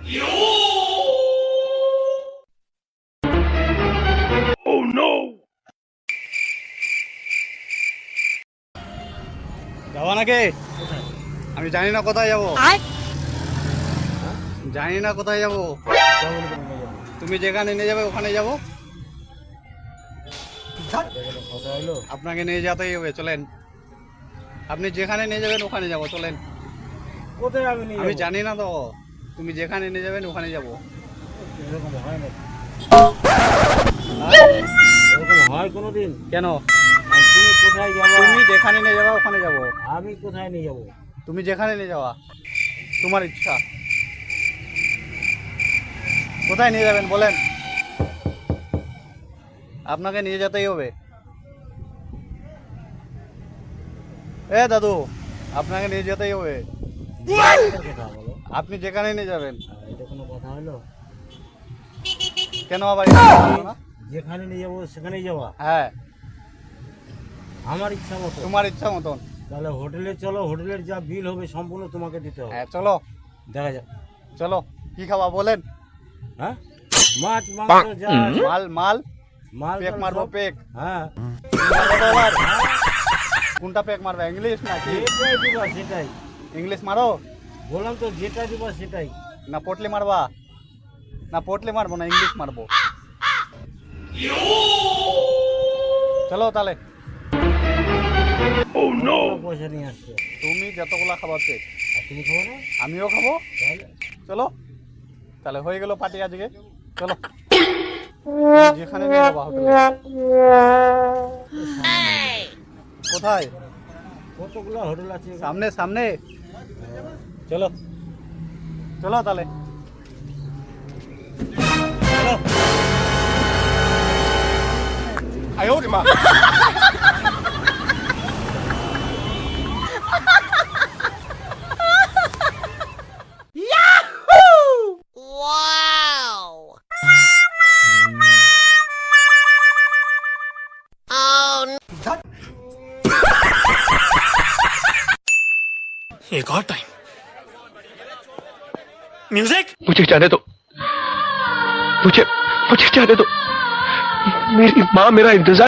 যাবো নাকি? আমি জানি না কোথায় যাবো, জানি না কোথায় যাবো। তুমি যেখানে নিয়ে যাবে ওখানে যাবো। আপনাকে নিয়ে যেতেই হবে, চলেন। আপনি যেখানে নিয়ে যাবেন ওখানে যাবো, চলেন। কোথায় আমি জানি না তো, তুমি যেখানে নিয়ে যাবেন ওখানে যাবো। এরকম হয় না, এরকম হয় কোনোদিন? কেন? তুমি কোথায় যাবো? তুমি যেখানে নিয়ে যাবা ওখানে যাবো। আমি কোথায় নিয়ে যাবো? তুমি যেখানে নিয়ে যাওয়া, তোমার ইচ্ছা। কোথায় নিয়ে যাবেন বলেন, আপনাকে নিয়ে যেতেই হবে। এ দাদু, আপনাকে নিয়ে যেতেই হবে। কথা বলো, আপনি যেখানে নিয়ে যাবেন। এটা কোনো কথা হলো? কেন আবার এটা বলবো না? যেখানে নিয়ে যাবো সেখানেই যাওয়া, হ্যাঁ, আমার ইচ্ছা মতো। তোমার ইচ্ছা মতন। তাহলে হোটেলে চলো, হোটেলের যা বিল হবে সম্পূর্ণ তোমাকে দিতে হবে। হ্যাঁ চলো, দেখা যাক। চলো। কি খাওয়া বলেন? হ্যাঁ, মাছ মাংস যা আছে, মাল মাল মাল পেক টাল মারবো, সব। পেক। হ্যাঁ, কোনটা পেক মারবে, ইংলিশ নাকি? যেটাই দিবা সেটাই। ইংলিশ মারো বললাম তো, যেটা দিবা সেটাই। না পটলি মারবা? না পটলি মারবো না, ইংলিশ মারবো। চলো তাহলে। পয়সা নিয়ে আসছে, তুমি যতগুলা খাবার পেক, আর তুমি খাবো না? আমিও খাবো। তাহলে চলো তাহলে, হয়ে গেল পার্টি আজকে। চলো, যেখানে নিয়ে যাবো হোটেলে। কোথায়? কতগুলো হোটেল আছে এখানে? সামনে সামনে। চলো চলো তাহলে, চলো। एक और टाइम म्यूजिक। मुझे जाने दो, मुझे मुझे जाने दो। मेरी माँ मेरा इंतजार